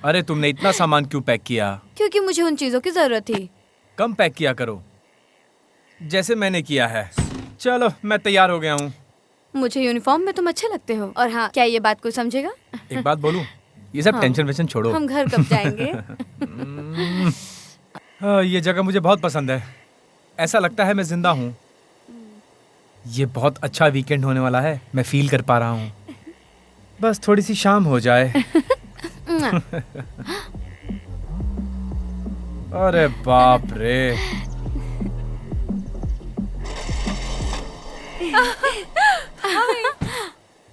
अरे तुमने इतना सामान क्यों पैक किया? क्योंकि मुझे उन चीजों की जरूरत थी। कम पैक किया करो, जैसे मैंने किया है। चलो मैं तैयार हो गया हूँ। मुझे यूनिफॉर्म में तुम अच्छे लगते हो। और हाँ, क्या ये बात कोई समझेगा? एक बात बोलूं, ये सब हाँ। टेंशन वेंशन छोड़ो। हम घर कब जाएंगे? ये जगह मुझे बहुत पसंद है। ऐसा लगता है मैं जिंदा हूँ। ये बहुत अच्छा वीकेंड होने वाला है, मैं फील कर पा रहा हूँ। बस थोड़ी सी शाम हो जाए। अरे बाप रे।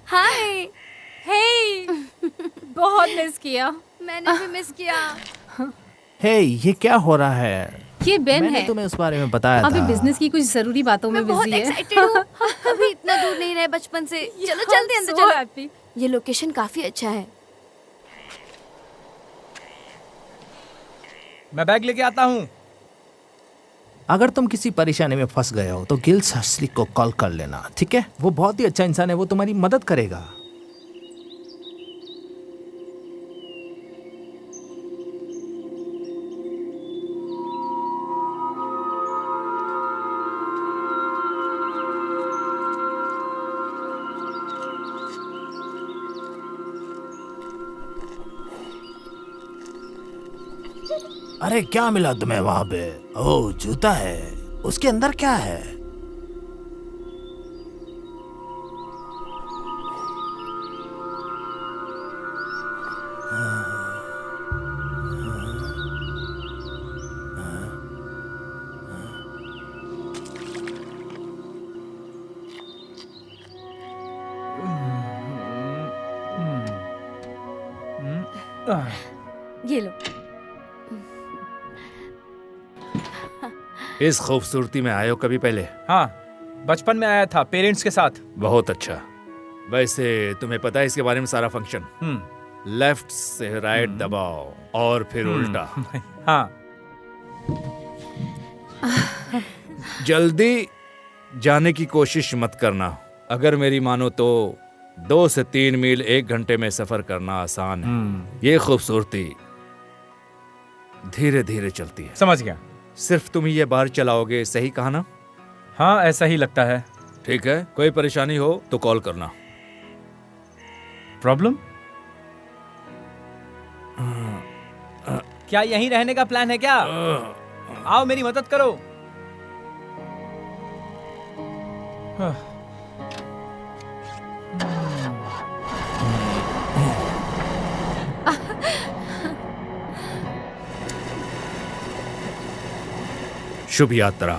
हाय। हे, बहुत मिस किया। मैंने भी मिस किया। हे, ये क्या हो रहा है? ये बेन मैंने है। तुम्हें उस बारे में बताया अभी था। बिजनेस की कुछ जरूरी बातों में मैं बहुत बिजी है। एक्साइटेड हूँ। हम कभी इतना दूर नहीं रहे बचपन से। चलो जल्दी अंदर चलो। ये लोकेशन काफी अच्छा है। मैं बैग लेके आता हूँ। अगर तुम किसी परेशानी में फंस गए हो तो गिल सस्लिक को कॉल कर लेना, ठीक है? वो बहुत ही अच्छा इंसान है, वो तुम्हारी मदद करेगा। अरे क्या मिला तुम्हें वहां पे? ओह, जूता है। उसके अंदर क्या है? ये लो। इस खूबसूरती में आए हो कभी पहले? हाँ, बचपन में आया था पेरेंट्स के साथ। बहुत अच्छा। वैसे तुम्हें पता है इसके बारे में सारा फंक्शन? लेफ्ट से राइट दबाओ और फिर उल्टा। हाँ। जल्दी जाने की कोशिश मत करना। अगर मेरी मानो तो 2 से 3 मील 1 घंटे में सफर करना आसान है। ये खूबसूरती धीरे धीरे चलती है। समझ गया। सिर्फ तुम ही ये बार चलाओगे, सही कहा ना? हाँ, ऐसा ही लगता है। ठीक है, कोई परेशानी हो तो कॉल करना। प्रॉब्लम? क्या यहीं रहने का प्लान है क्या? आओ मेरी मदद करो। शुभ यात्रा।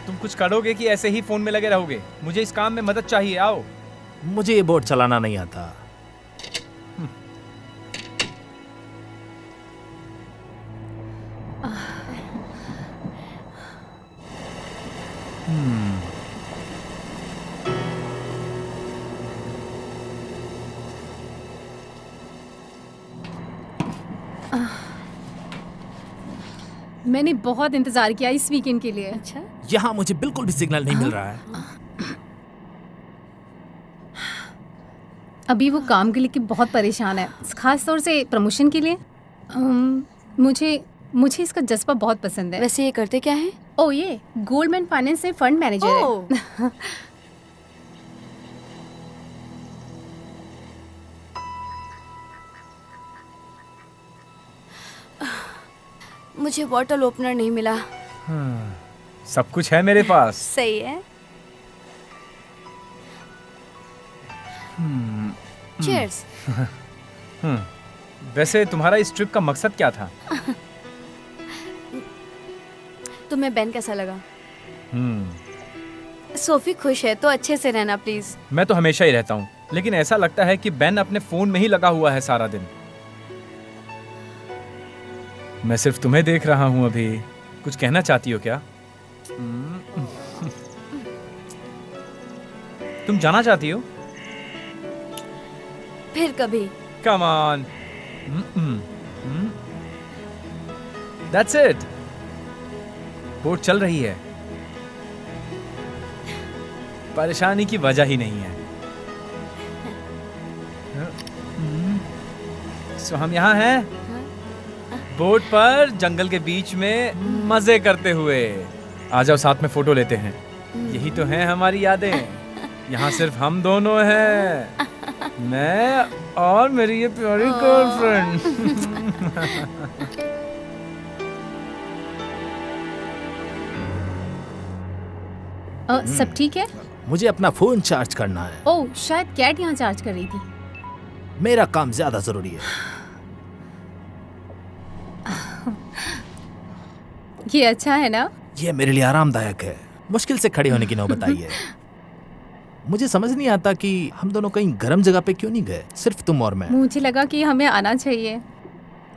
तुम कुछ करोगे कि ऐसे ही फोन में लगे रहोगे? मुझे इस काम में मदद चाहिए। आओ। मुझे ये बोट चलाना नहीं आता। मैंने बहुत इंतजार किया इस वीकेंड के लिए। अच्छा, यहाँ मुझे बिल्कुल भी सिग्नल नहीं मिल रहा है। अभी वो काम के लिए बहुत परेशान है, खास तौर से प्रमोशन के लिए। मुझे इसका जज्बा बहुत पसंद है। वैसे ये करते क्या है? ओ, ये गोल्डमैन फाइनेंस में फंड मैनेजर है। मुझे बॉटल ओपनर नहीं मिला। सब कुछ है मेरे पास। सही है। चीयर्स। वैसे तुम्हारा इस ट्रिप का मकसद क्या था? तुम्हें बेन कैसा लगा? सोफी खुश है तो अच्छे से रहना प्लीज। मैं तो हमेशा ही रहता हूँ, लेकिन ऐसा लगता है कि बेन अपने फोन में ही लगा हुआ है सारा दिन। मैं सिर्फ तुम्हें देख रहा हूँ अभी। कुछ कहना चाहती हो क्या? तुम जाना चाहती हो? फिर कभी। Come on. That's it. Boat चल रही है, परेशानी की वजह ही नहीं है। सो हम यहाँ हैं बोट पर, जंगल के बीच में मजे करते हुए। आ जाओ साथ में फोटो लेते हैं। यही तो हैं हमारी यादें। यहाँ सिर्फ हम दोनों हैं, मैं और मेरी ये प्यारी गर्लफ्रेंड। सब ठीक है? मुझे अपना फोन चार्ज करना है। ओह, शायद कैट यहाँ चार्ज कर रही थी। मेरा काम ज्यादा जरूरी है। ये अच्छा है ना? ये मेरे लिए आरामदायक है। मुश्किल से खड़े होने की नौबत आई है। मुझे समझ नहीं आता कि हम दोनों कहीं गर्म जगह पे क्यों नहीं गए, सिर्फ तुम और मैं। मुझे लगा कि हमें आना चाहिए।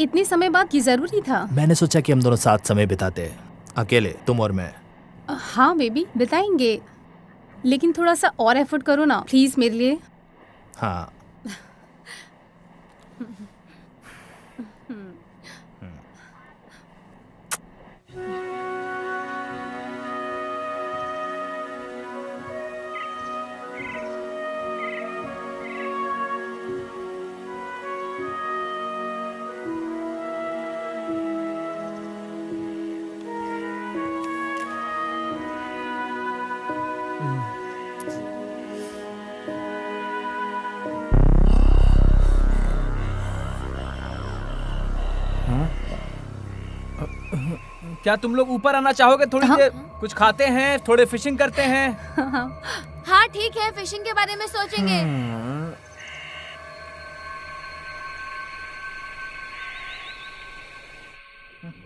इतने समय बाद ये जरूरी था। मैंने सोचा कि हम दोनों साथ समय बिताते, अकेले, तुम और मैं। हाँ बेबी, बताएंगे, लेकिन थोड़ा सा और एफर्ट करो ना प्लीज मेरे लिए। हाँ। क्या तुम लोग ऊपर आना चाहोगे थोड़ी देर? कुछ खाते हैं, थोड़े फिशिंग करते हैं। हाँ ठीक है, फिशिंग के बारे में सोचेंगे।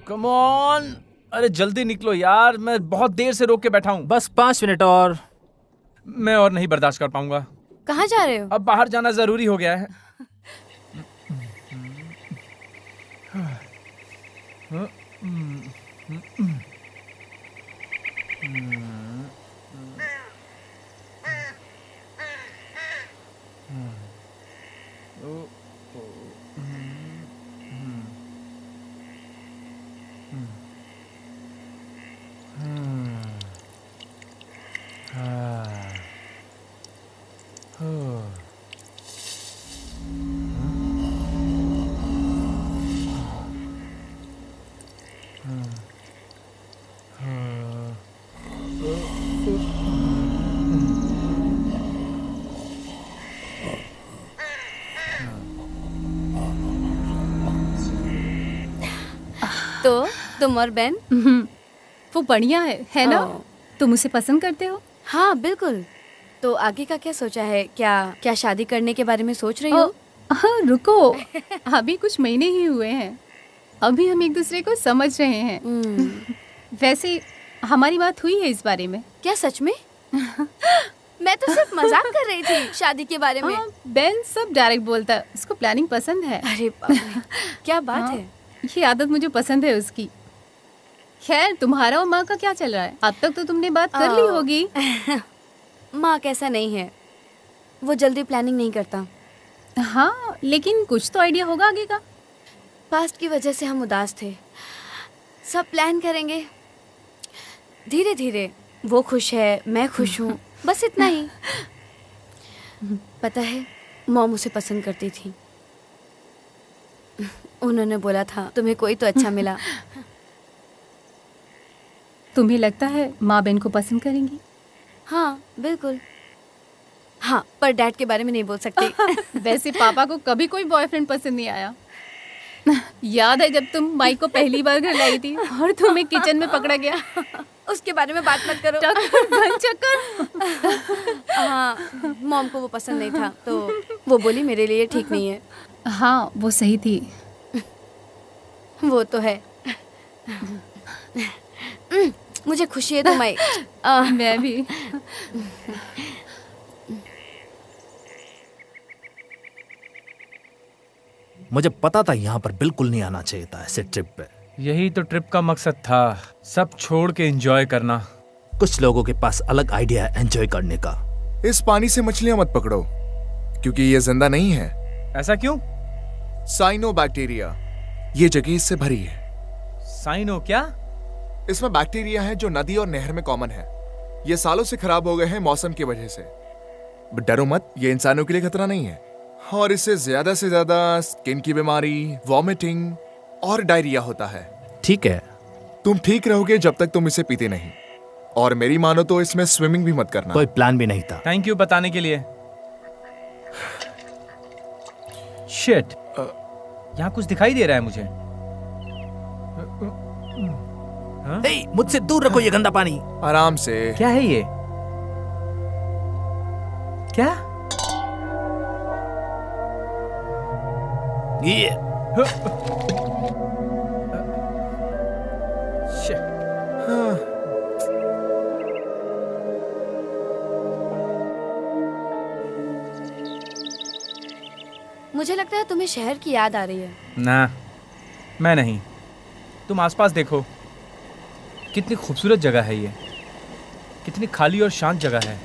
कम ऑन, अरे जल्दी निकलो यार, मैं बहुत देर से रोक के बैठा हूँ। बस 5 मिनट और। मैं और नहीं बर्दाश्त कर पाऊंगा। कहाँ जा रहे हो? अब बाहर जाना जरूरी हो गया है। तो तुम और बेन? वो बढ़िया है ना? ओह। तुम उसे पसंद करते हो? हाँ बिल्कुल। तो आगे का क्या सोचा है? क्या शादी करने के बारे में सोच रही हो? हाँ रुको, अभी कुछ महीने ही हुए हैं। अभी हम एक दूसरे को समझ रहे हैं। वैसे हमारी बात हुई है इस बारे में। क्या सच में? मैं तो सिर्फ मजाक कर रही थी शादी के बारे में। बेन सब डायरेक्ट बोलता है, उसको प्लानिंग पसंद है। अरे बाप रे, क्या बात है। ये आदत मुझे पसंद है उसकी। खैर, तुम्हारा और माँ का क्या चल रहा है? अब तक तो तुमने बात कर ली होगी। माँ कैसा नहीं है, वो जल्दी प्लानिंग नहीं करता। हाँ, लेकिन कुछ तो आइडिया होगा आगे का। पास्ट की वजह से हम उदास थे। सब प्लान करेंगे धीरे धीरे। वो खुश है, मैं खुश हूँ, बस इतना ही। पता है, मॉम उसे पसंद करती थी। उन्होंने बोला था तुम्हें कोई तो अच्छा मिला। तुम्हें लगता है माँ बहन को पसंद करेंगी? हाँ बिल्कुल। हाँ, पर डैड के बारे में नहीं बोल सकती। वैसे पापा को कभी कोई बॉयफ्रेंड पसंद नहीं आया। याद है जब तुम माइक को पहली बार घर लाई थी और तुम्हें किचन में पकड़ा गया? उसके बारे में बात मत करो। चक्कर। हाँ, मॉम को वो पसंद नहीं था, तो वो बोली मेरे लिए ठीक नहीं है। हाँ, वो सही थी। वो तो है। मुझे खुशी है तुम आई। मैं भी। मुझे पता था यहाँ पर बिल्कुल नहीं आना चाहिए था ऐसे ट्रिप पे, यही तो ट्रिप का मकसद था, सब छोड़ के एंजॉय करना। कुछ लोगों के पास अलग आइडिया है एंजॉय करने का। इस पानी से मछलियां मत पकड़ो, क्योंकि ये जिंदा नहीं है। ऐसा क्यों? साइनोबैक्टीरिया, ये जगह इससे भरी है। साइनो क्या? इसमें बैक्टीरिया है जो नदी और नहर में कॉमन है। ये सालों से खराब हो गए हैं मौसम की वजह से। बट डरो मत, ये इंसानों के लिए खतरा नहीं है। और इससे ज्यादा से ज्यादा स्किन की बीमारी, वॉमिटिंग और डायरिया होता है। ठीक है, तुम ठीक रहोगे जब तक तुम इसे पीते नहीं। और मेरी मानो तो इसमें स्विमिंग भी मत करना। कोई प्लान भी नहीं था। थैंक यू बताने के लिए। शिट, यहाँ कुछ दिखाई दे रहा है मुझे। हे, मुझसे दूर रखो ये गंदा पानी। आराम से। क्या है ये? क्या? ये शिट। मुझे लगता है तुम्हें शहर की याद आ रही है। ना, मैं नहीं। तुम आसपास देखो, कितनी खूबसूरत जगह है ये। कितनी खाली और शांत जगह है।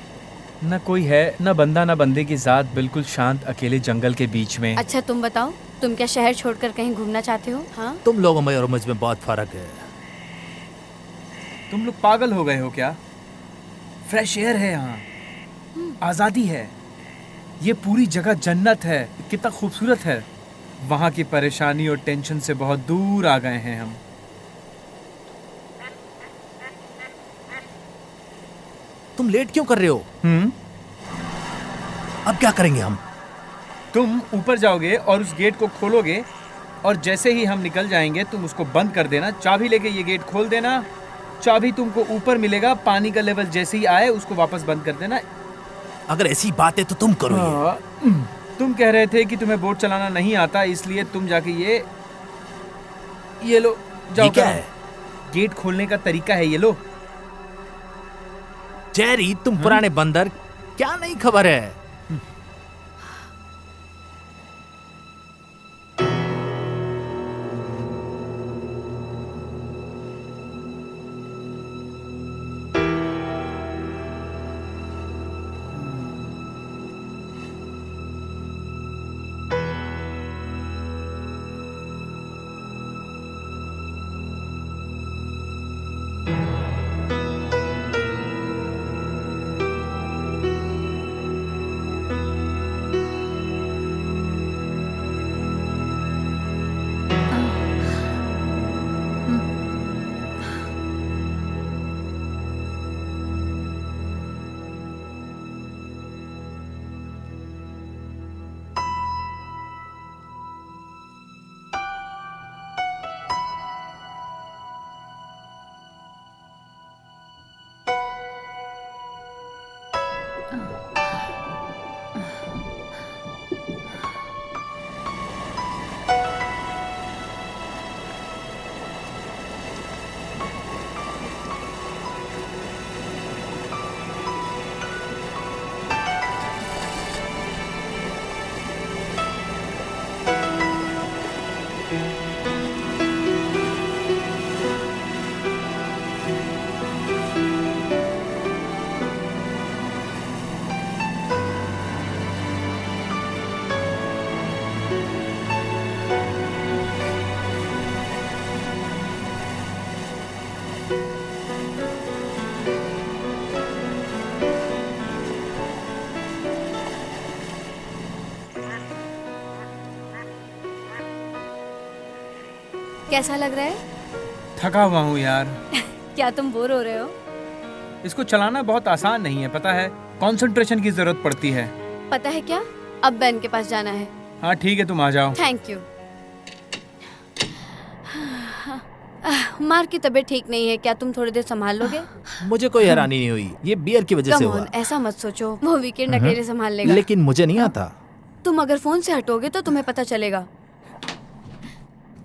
न कोई है, न बंदा न बंदे की जात, बिल्कुल शांत अकेले जंगल के बीच में। अच्छा तुम बताओ, तुम क्या शहर छोड़कर कहीं घूमना चाहते हो? हाँ, तुम लोगों में और मुझ में बहुत फर्क है। तुम लोग पागल हो गए हो क्या? फ्रेश एयर है यहाँ, आज़ादी है, ये पूरी जगह जन्नत है। कितना खूबसूरत है। वहाँ की परेशानी और टेंशन से बहुत दूर आ गए हैं हम। तुम लेट क्यों कर रहे हो? अब क्या करेंगे हम? तुम ऊपर जाओगे और उस गेट को खोलोगे, और जैसे ही हम निकल जाएंगे तुम उसको बंद कर देना। चाबी लेके ये गेट खोल देना। चाबी तुमको ऊपर मिलेगा। पानी का लेवल जैसे ही आए उसको वापस बंद कर देना। अगर ऐसी बात है तो तुम करो ये। तुम कह रहे थे कि तुम्हें बोट चलाना नहीं आता, इसलिए तुम जाके ये लो, जाओ। ये क्या करो। है? गेट खोलने का तरीका है, ये लो। जेरी, तुम पुराने बंदर, क्या नहीं खबर है? कैसा लग रहा है? थका हुआ हूँ यार। क्या तुम बोर हो रहे हो? इसको चलाना बहुत आसान नहीं है, पता है। कंसंट्रेशन की जरूरत पड़ती है। पता है क्या, अब बेन के पास जाना है। हाँ ठीक है, तुम आ जाओ। Thank you. मार्क की तबीयत ठीक नहीं है, क्या तुम थोड़ी देर संभाल लोगे? मुझे कोई हैरानी नहीं हुई, ये बियर की वजह से कम हुआ। ऑन, ऐसा मत सोचो, वो वीकेंड अकेले संभाल लेगा। लेकिन मुझे नहीं आता। तुम अगर फोन से हटोगे तो तुम्हें पता चलेगा।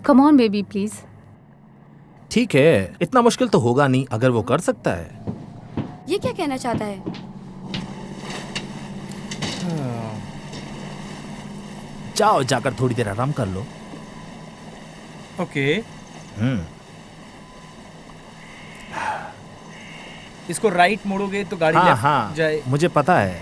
Come on baby please. ठीक है, इतना मुश्किल तो होगा नहीं अगर वो कर सकता है। ये क्या कहना चाहता है? जाओ, जाकर थोड़ी देर आराम कर लो। ओके। इसको राइट मोड़ोगे तो गाड़ी हाँ लेफ्ट हाँ जाए। मुझे पता है।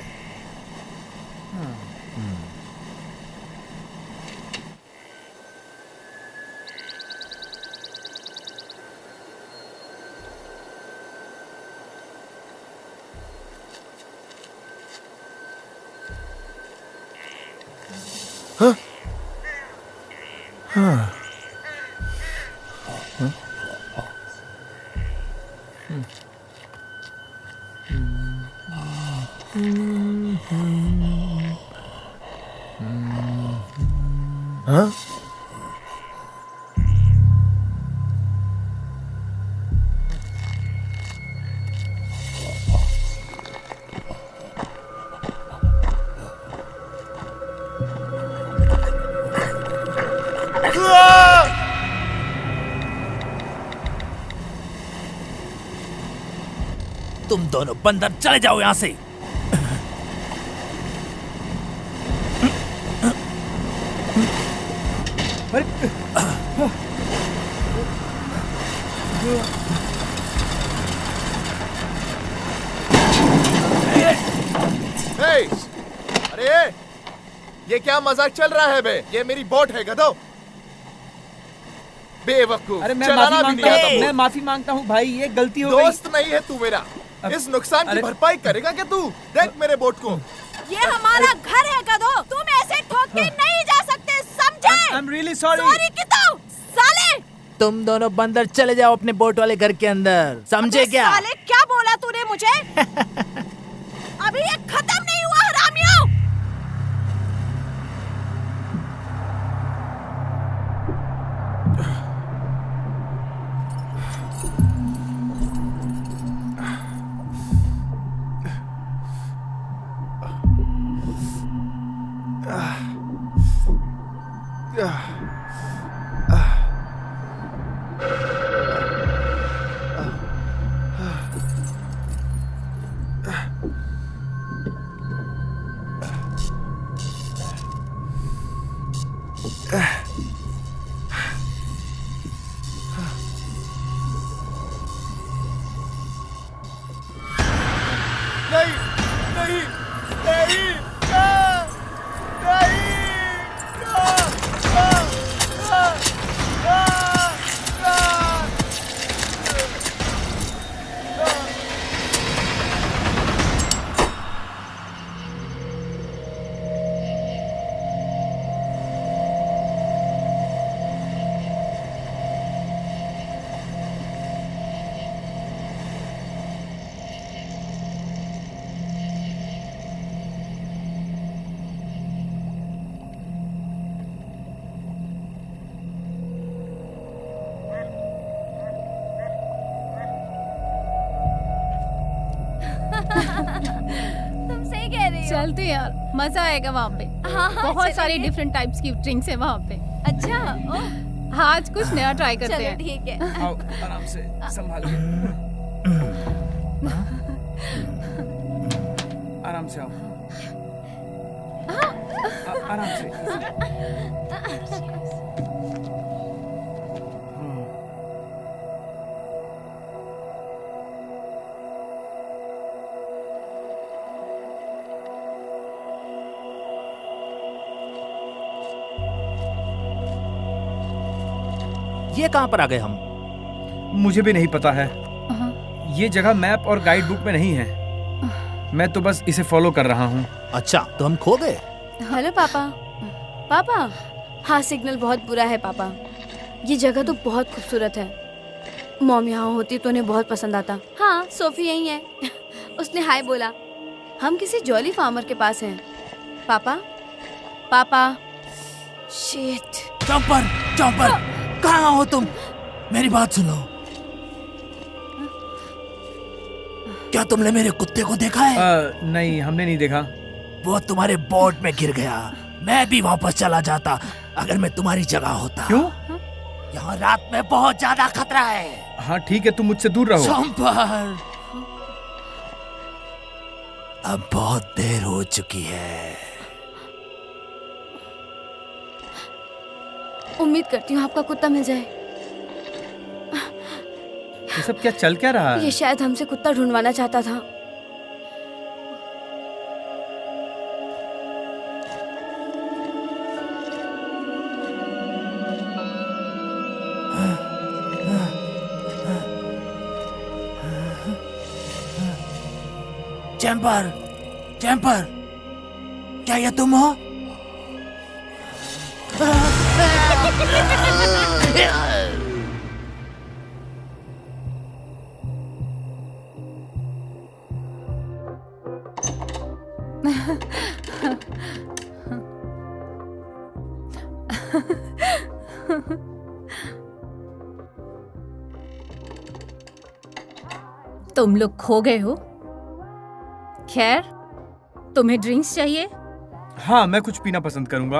हाँ? तुम दोनों बंदर चले जाओ यहाँ से। हे! अरे ये क्या मजाक चल रहा है बे? ये मेरी बोट है गधो। बेवकूफ। अरे मैं चलाना माफी भी मांगता नहीं आता हूँ, मैं बोट। माफी मांगता हूँ भाई, ये गलती हो गई। दोस्त नहीं है तू मेरा। इस नुकसान की अरे- भरपाई करेगा क्या तू? देख मेरे बोट को। ये हमारा घर है गधो, तुम ऐसे ठोक के नहीं जा सकते, समझे? I am really sorry. Sorry कितो साले। तुम दोनों बंदर चले जाओ अपने बोट वाले घर के अंदर, समझे अबे क्या? साले क्या बोला तूने मुझे? अभी ये खत्म नहीं हुआ हरामियों। नहीं नहीं नहीं आ, नहीं आ, आ, आ, आ, आ, तुम सही कह रही हो। चलते यार, मजा आएगा वहाँ पे। हाँ, बहुत सारी चलेंगे। डिफरेंट टाइप्स की ड्रिंक्स है वहाँ पे। अच्छा ओह, हाँ, आज कुछ नया ट्राई करते चलो हैं। ठीक है। आओ आराम से संभाल के। आराम से आओ। आराम से। ये कहाँ पर आ गए हम? मुझे भी नहीं पता है, हाँ। ये जगह मैप और गाइड बुक में नहीं है। मैं तो बस इसे फॉलो कर रहा हूँ। अच्छा, तो हम खो गए। हेलो पापा। पापा, हाँ सिग्नल बहुत बुरा है पापा। ये जगह तो बहुत खूबसूरत है। मॉम यहाँ होती तो उन्हें बहुत पसंद आता। हाँ सोफी यही है। उसने हाय बोला। हम किसी जॉली फार्मर के पास हैं। पापा पापा शिट। चॉपर, चॉपर, कहाँ हो तुम? मेरी बात सुनो। क्या तुमने मेरे कुत्ते को देखा है? नहीं, हमने नहीं देखा। वो तुम्हारे बोट में गिर गया। मैं भी वापस चला जाता अगर मैं तुम्हारी जगह होता। क्यों? यहाँ रात में बहुत ज्यादा खतरा है। हाँ ठीक है, तुम मुझसे दूर रहो। चॉपर, अब बहुत देर हो चुकी है। उम्मीद करती हूँ आपका कुत्ता मिल जाए। ये सब क्या चल क्या रहा है? ये शायद हमसे कुत्ता ढूंढवाना चाहता था। चैम्पर, चैम्पर, क्या ये तुम हो? तुम लोग खो गए हो। खैर, तुम्हें ड्रिंक्स चाहिए? हाँ, मैं कुछ पीना पसंद करूंगा।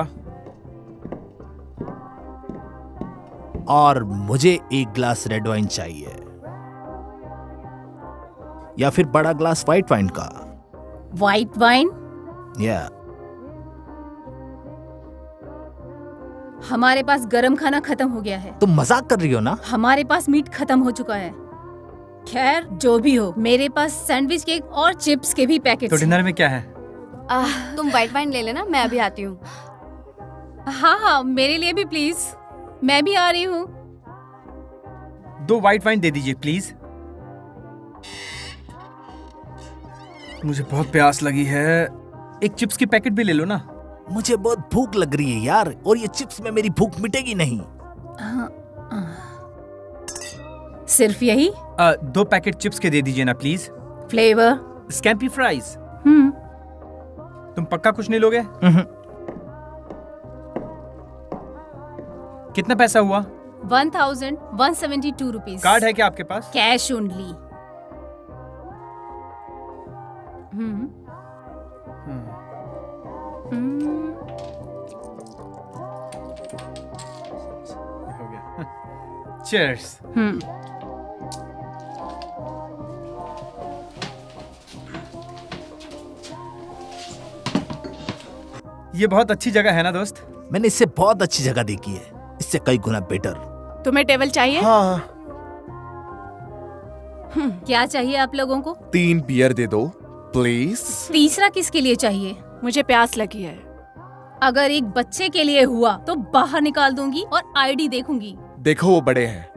और मुझे एक ग्लास रेड वाइन चाहिए, या फिर बड़ा ग्लास व्हाइट वाइन का। White wine? या हमारे पास गरम खाना खत्म हो गया है। तुम मजाक कर रही हो ना? हमारे पास मीट खत्म हो चुका है। खैर, जो भी हो, मेरे पास सैंडविच केक और चिप्स के भी तो पैकेट्स हैं। डिनर में क्या है? तुम व्हाइट वाइन ले लेना, मैं अभी आती हूँ। हाँ हाँ, मेरे लिए भी प्लीज। मैं भी आ रही हूँ। 2 व्हाइट वाइन दे दीजिए प्लीज। मुझे बहुत प्यास लगी है। एक चिप्स की पैकेट भी ले लो ना। मुझे बहुत भूख लग रही है यार, और ये चिप्स में मेरी भूख मिटेगी नहीं। सिर्फ यही? 2 पैकेट चिप्स के दे दीजिए ना प्लीज। फ्लेवर? Scampi fries. तुम पक्का कुछ नहीं लोगे? कितना पैसा हुआ? 1172 रुपीज। कार्ड है क्या आपके पास? Cash only. हो गया। चीयर्स। ये बहुत अच्छी जगह है ना दोस्त? मैंने इससे बहुत अच्छी जगह देखी है, इससे कई गुना बेटर। तुम्हें टेबल चाहिए? हाँ, क्या चाहिए आप लोगों को? 3 बियर दे दो प्लीज। तीसरा किसके लिए चाहिए? मुझे प्यास लगी है। अगर एक बच्चे के लिए हुआ तो बाहर निकाल दूंगी और आईडी देखूंगी। देखो वो बड़े हैं।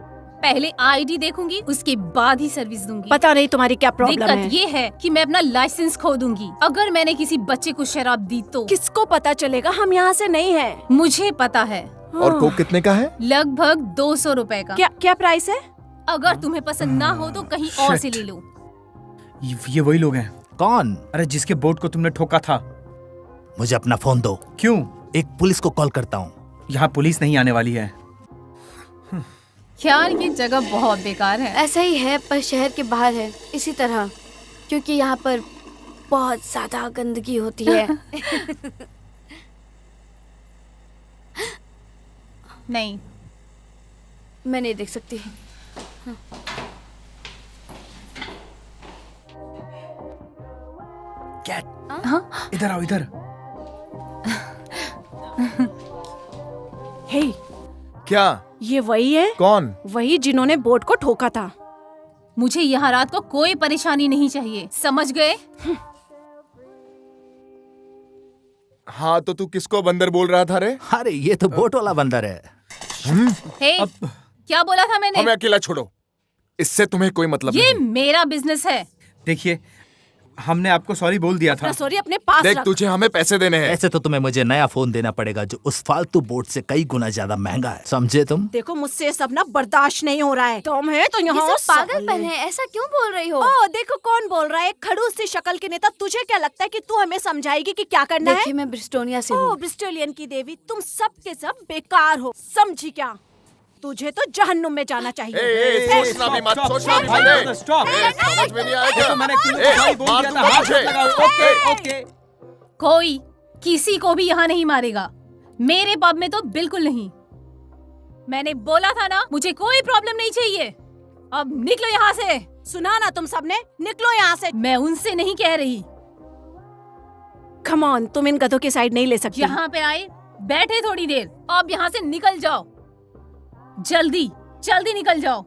पहले आईडी देखूंगी, उसके बाद ही सर्विस दूंगी। पता नहीं तुम्हारी क्या प्रॉब्लम दिक्कत है। ये है कि मैं अपना लाइसेंस खो दूंगी अगर मैंने किसी बच्चे को शराब दी तो। किसको पता चलेगा? हम यहाँ से नहीं हैं। मुझे पता है। और कोक कितने का है? लगभग 200 रुपए का। क्या क्या प्राइस है? अगर तुम्हें पसंद ना हो तो कहीं और से ले लो। ये वही लोग हैं? कौन? अरे जिसके बोट को तुमने ठोका था। मुझे अपना फोन दो। क्यों? एक पुलिस को कॉल करता हूँ। यहाँ पुलिस नहीं आने वाली है। यार, ये जगह बहुत बेकार है। ऐसा ही है, पर शहर के बाहर है इसी तरह, क्योंकि यहाँ पर बहुत ज्यादा गंदगी होती है। नहीं, मैं नहीं देख सकती। कैट, इधर आओ इधर। हे, क्या? ये वही है? कौन? वही जिन्होंने बोट को ठोका था। मुझे यहाँ रात को कोई परेशानी नहीं चाहिए, समझ गए? हाँ, तो तू किसको बंदर बोल रहा था रे? अरे ये तो बोट वाला बंदर है। हे, क्या बोला था मैंने? हमें अकेला छोड़ो, इससे तुम्हें कोई मतलब ये नहीं। मेरा बिजनेस है। देखिए, हमने आपको सॉरी बोल दिया था। सॉरी अपने पास देख, रख। तुझे हमें पैसे देने हैं। ऐसे तो तुम्हें मुझे नया फोन देना पड़ेगा जो उस फालतू बोट से कई गुना ज्यादा महंगा है, समझे तुम? देखो, मुझसे ये सब ना बर्दाश्त नहीं हो रहा है। तुम है तो ये यहाँ सब पागलपन है, ऐसा क्यों बोल रही हो? ओ, देखो कौन बोल रहा है। एक खड़ूस सी शक्ल के नेता। तुझे क्या लगता है कि तू हमें समझाएगी कि क्या करना है? देखिए, मैं ब्रिस्टोनिया से ओ, हूँ। ब्रिस्टोलियन की देवी, तुम सब के सब बेकार हो, समझी क्या? तुझे तो जहन्नुम में जाना चाहिए। सोचना भी मत, सोचना भी मत। स्टॉप। समझ में नहीं आएगा। तो मैंने तुम्हें ए, सॉरी बोल मार दिया था। दूंगा हाथ तुझे। मत लगाओ। Okay okay. कोई किसी को भी यहाँ नहीं मारेगा। मेरे पब में तो बिल्कुल नहीं। मैंने बोला था ना, मुझे कोई प्रॉब्लम नहीं चाहिए। अब निकलो यहाँ से। सुना ना तुम सबने? निकलो यहाँ से। मैं उनसे नहीं कह रही। कम ऑन, तुम इन गधों की साइड नहीं ले सकती। यहाँ पे आए, बैठे थोड़ी देर, अब यहाँ से निकल जाओ। जल्दी जल्दी निकल जाओ।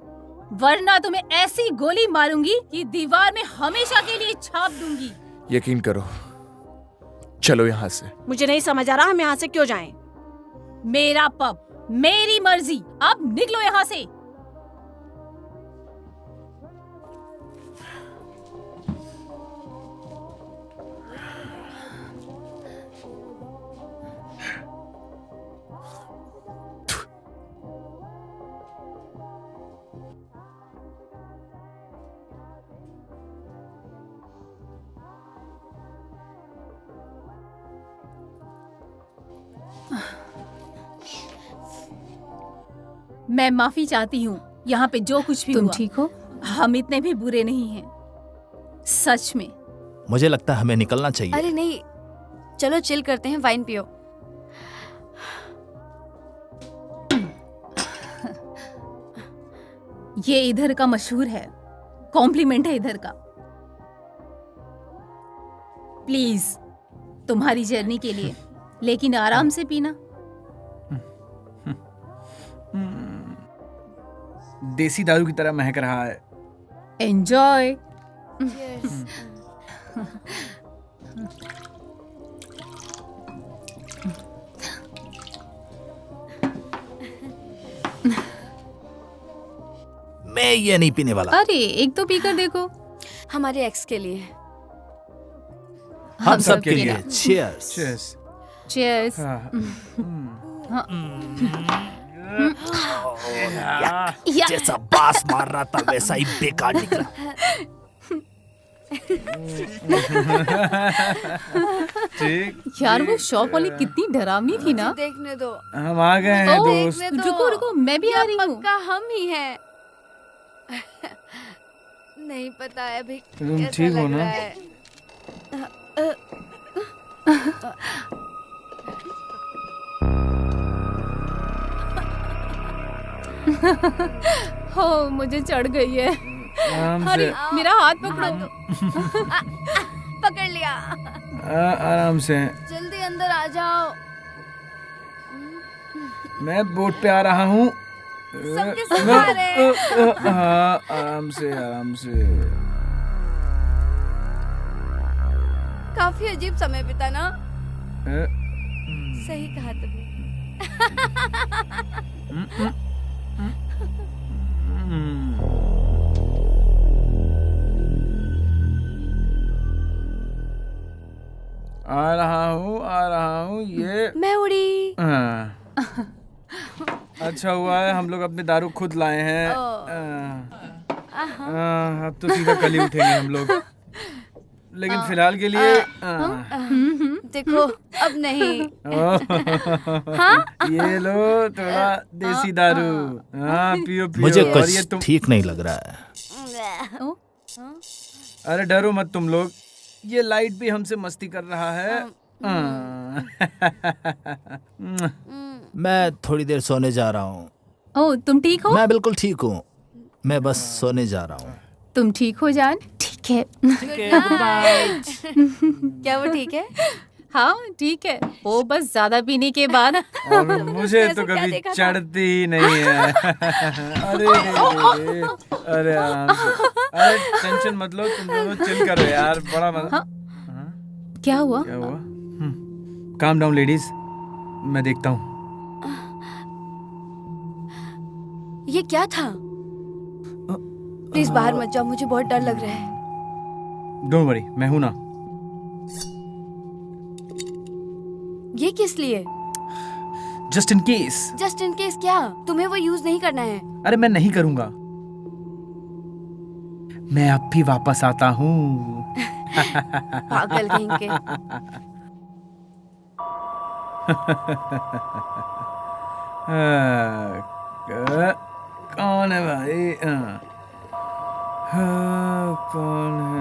वरना तुम्हें ऐसी गोली मारूंगी कि दीवार में हमेशा के लिए छाप दूंगी। यकीन करो, चलो यहाँ से। मुझे नहीं समझ आ रहा हम यहाँ से क्यों जाएं? मेरा पब, मेरी मर्जी, अब निकलो यहाँ से। मैं माफी चाहती हूँ, यहाँ पे जो कुछ भी तुम हुआ, ठीक हो? हम इतने भी बुरे नहीं हैं, सच में। मुझे लगता है हमें निकलना चाहिए। अरे नहीं, चलो चिल करते हैं, वाइन पियो। ये इधर का मशहूर है, कॉम्प्लीमेंट है इधर का। प्लीज, तुम्हारी जर्नी के लिए, लेकिन आराम से पीना। देसी दारू की तरह महक रहा है। एंजॉय। मैं ये नहीं पीने वाला। अरे एक तो पीकर देखो। हमारे एक्स के लिए। हम सब के लिए चीयर्स। Cheers. चीयर्स। जैसा बास मार रहा था वैसा ही बेकार निकला। ठीक। यार वो शॉप वाली कितनी डरावनी थी ना। देखने दो, हम आ गए हैं दोस्त। देखने दो। रुको रुको, मैं भी आ रही हूँ। पक्का हम ही हैं। नहीं पता है अभी तुम कैसा ठीक हो लग ना? रहा है। हो मुझे चढ़ गई है। आराम अरे से। मेरा हाथ पकड़ो। पकड़ लिया। आराम से। जल्दी अंदर आ जाओ। मैं बोट पे आ रहा हूँ। सबके सब आ रहे हैं। हाँ, आराम से आराम से। काफी अजीब समय बीता ना। अ, सही कहा तुमने। आ रहा हूँ ये। मैं उड़ी। हाँ। अच्छा हुआ है हम लोग अपने दारू खुद लाए हैं। अब तो सीधा कल ही उठेंगे हम लोग, लेकिन फिलहाल के लिए देखो अब नहीं। ये लो थोड़ा देसी दारू। हाँ पियो पियो। मुझे और ये कुछ तुम, ठीक नहीं लग रहा है। अरे डरो मत तुम लोग, ये लाइट भी हमसे मस्ती कर रहा है। मैं थोड़ी देर सोने जा रहा हूँ। ओ तुम ठीक हो? मैं बिल्कुल ठीक हूँ, मैं बस सोने जा रहा हूँ। तुम ठीक हो जान? ठीक है। क्या वो ठीक है? हाँ ठीक है, वो बस ज्यादा पीने के बाद। और मुझे तो क्या कभी देखा था? चढ़ती ही नहीं है। अरे रे, अरे आराम से। अरे टेंशन मत लो, तुम दोनों चिल करो यार, बड़ा मजा। क्या हुआ? क्या हुआ? काम डाउन लेडीज, मैं देखता हूँ। ये क्या था? प्लीज बाहर मत जाओ, मुझे बहुत डर लग रहा है। डोंट वरी, मैं हूं ना। ये किस लिए? Just in case. Just in case क्या? तुम्हें वो यूज नहीं करना है। अरे मैं नहीं करूंगा, मैं अब भी वापस आता हूँ। पागल कहीं के। कौन है भाई? कौन है?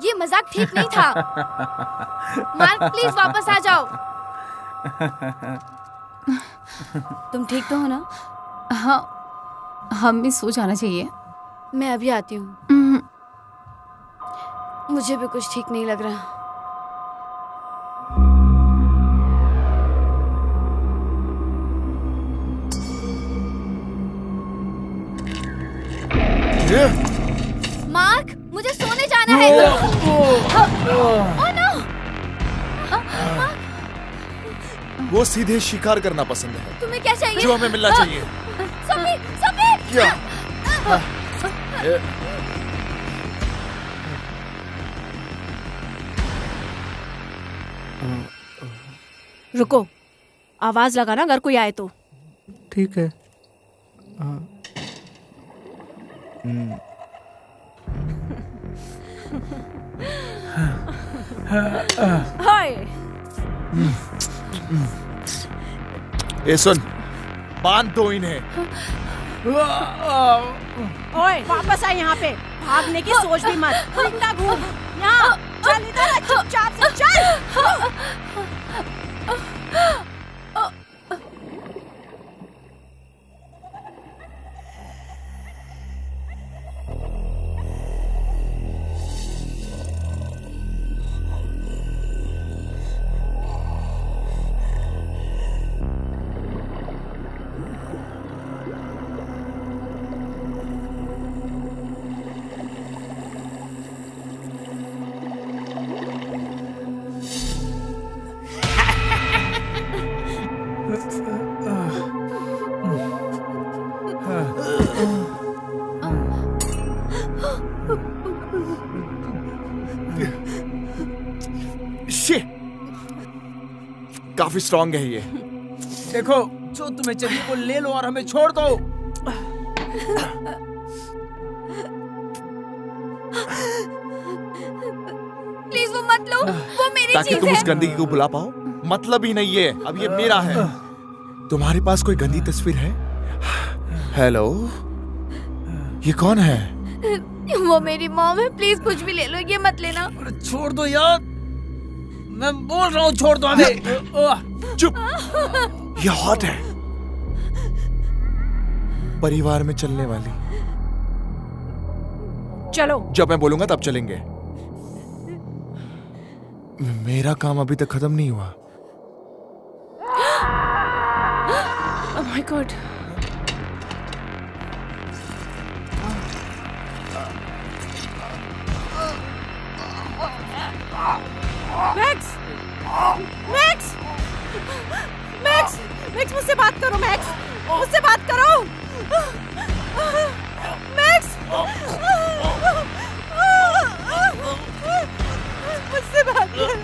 ये मजाक ठीक नहीं था। मार्क प्लीज वापस आ जाओ। तुम ठीक तो हो ना? हाँ, हमें सो जाना चाहिए। मैं अभी आती हूँ। मुझे भी कुछ ठीक नहीं लग रहा। मार्क, मुझे सोने जाना है। Oh no! वो सीधे शिकार करना पसंद है, तुम्हें क्या चाहिए? जो हमें मिलना चाहिए। Sophie, Sophie! क्या? रुको, आवाज लगाना अगर कोई आए तो। ठीक है। हाय, ए सुन, बांध दो इन्हें। ओए वापस आ यहाँ पे। भागने की सोच भी मत। घूमना घूम। यहाँ चल, इधर आ, चुपचाप से चल। Shit! काफी स्ट्रांग है ये। देखो, जो तुम्हें चाहिए वो ले लो और हमें छोड़ दो। प्लीज वो मत लो, वो मेरी ताकि चीज तुम है। उस गंदगी को भुला पाओ। मतलब ही नहीं है, अब ये मेरा है। तुम्हारे पास कोई गंदी तस्वीर है? हेलो, ये कौन है? वो मेरी मॉम है, प्लीज कुछ भी ले लो, ये मत लेना। अरे छोड़ दो यार, मैं बोल रहा हूँ छोड़ दो हमें। चुप, ये हॉट है, परिवार में चलने वाली। चलो। जब मैं बोलूंगा तब चलेंगे। मेरा काम अभी तक खत्म नहीं हुआ। Oh my God. Max! Max! Max! Max, मुझसे बात करो। मैक्स, मुझसे बात करो। मैक्स! मुझसे बात करो।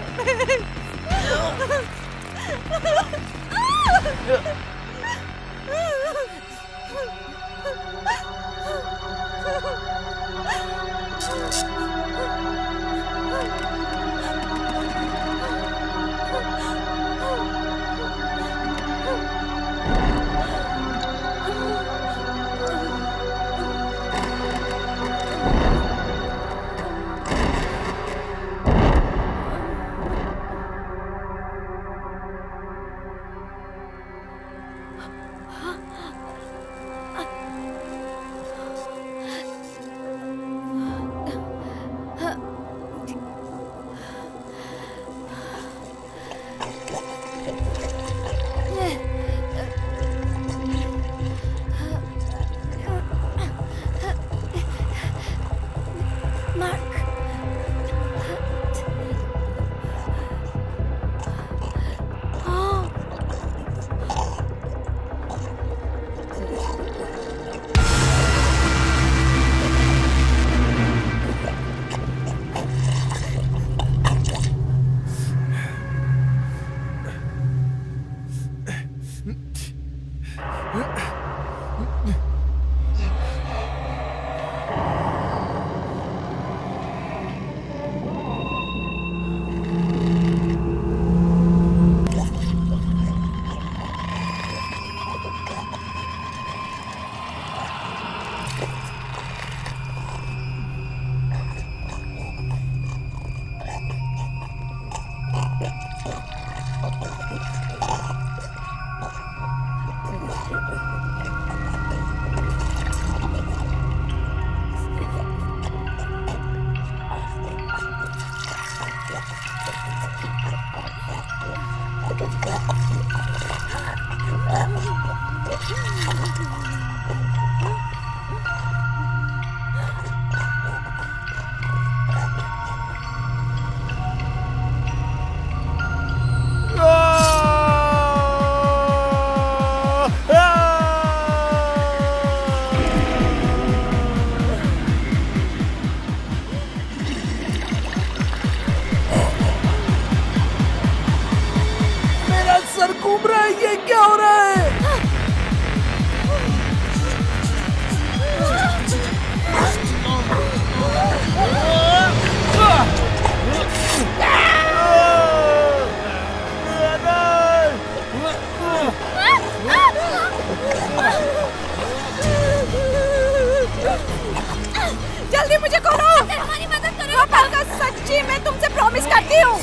सच्ची मैं तुमसे प्रॉमिस करती हूँ।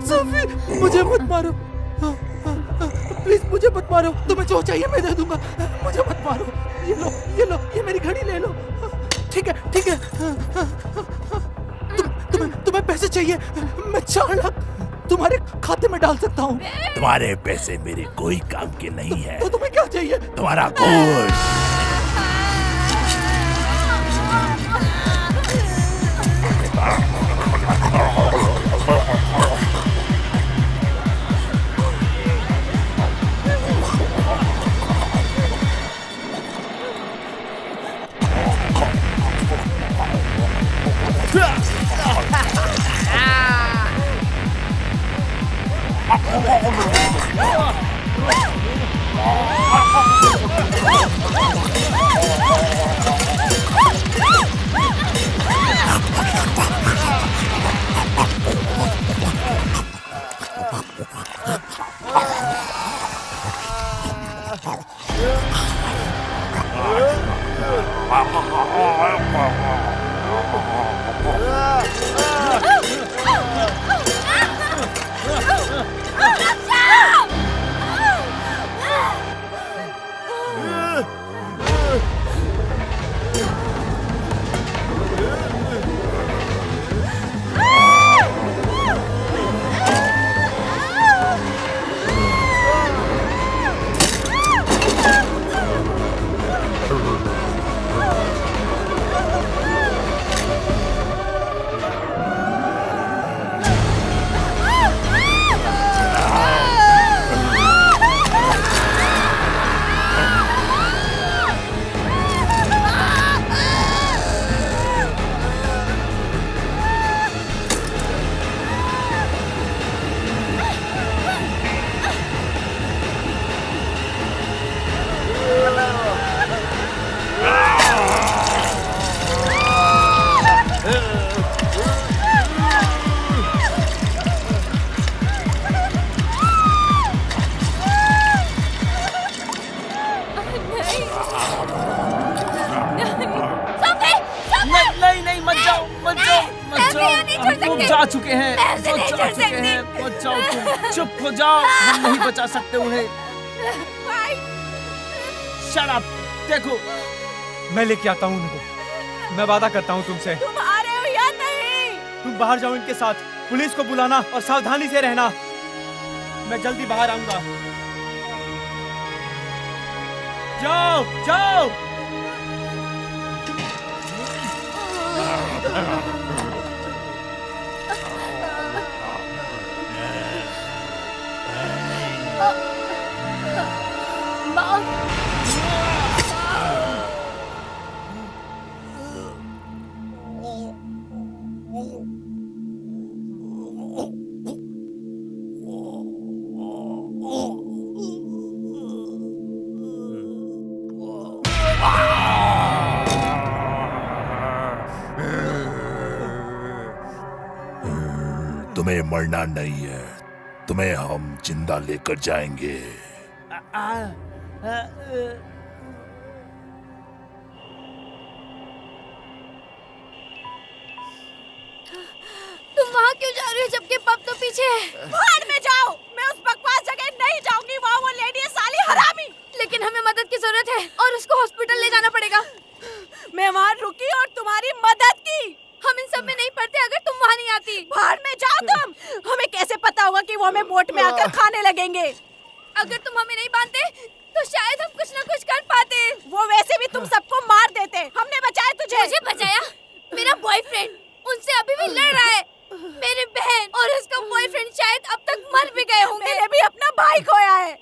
सोफी, मुझे मत मारो, प्लीज मुझे मत मारो, तुम्हें जो चाहिए मैं दे दूंगा, मुझे मत मारो। ये लो, ये मेरी घड़ी ले लो। ठीक है। तुम्हें पैसे चाहिए, मैं 4 लाख तुम्हारे खाते में डाल सकता हूँ। तुम्हारे पैसे मेरे कोई काम के नहीं है। तो तुम्हें क्या चाहिए? तुम्हारा गोश्त। जा चुके हैं, बचाओ तुम, चुप हो जाओ, हम नहीं बचा सकते उन्हें। शट अप, देखो मैं लेके आता हूँ उनको, मैं वादा करता हूँ तुमसे। तुम आ रहे हो या नहीं? तुम बाहर जाओ इनके साथ, पुलिस को बुलाना और सावधानी से रहना, मैं जल्दी बाहर आऊंगा। जाओ जाओ। तुम्हें मरना नहीं है, तुम्हें हम जिंदा लेकर जाएंगे। क्यों जा रही हो जबकि पब तो पीछे है? भाड़ में जाओ, मैं उस बकवास जगह नहीं जाऊंगी, वहाँ वो लेडी है साली हरामी। लेकिन हमें मदद की जरूरत है और उसको हॉस्पिटल ले जाना पड़ेगा। मैं वहाँ रुकी और तुम्हारी मदद की। हम इन सब में नहीं पड़ते अगर तुम वहाँ नहीं आती। भाड़ में जाओ तुम। हमें कैसे पता होगा कि वो हमें बोट में आकर खाने लगेंगे? अगर तुम हमें नहीं बांधते तो शायद हम कुछ न कुछ कर पाते। वो वैसे भी तुम सबको मार देते। हमने बचाया तुझे। मुझे बचाया? मेरा बॉयफ्रेंड उनसे अभी भी लड़ रहा है। मेरी बहन और उसका बॉयफ्रेंड शायद अब तक मर भी गए होंगे। मैंने भी अपना भाई खोया है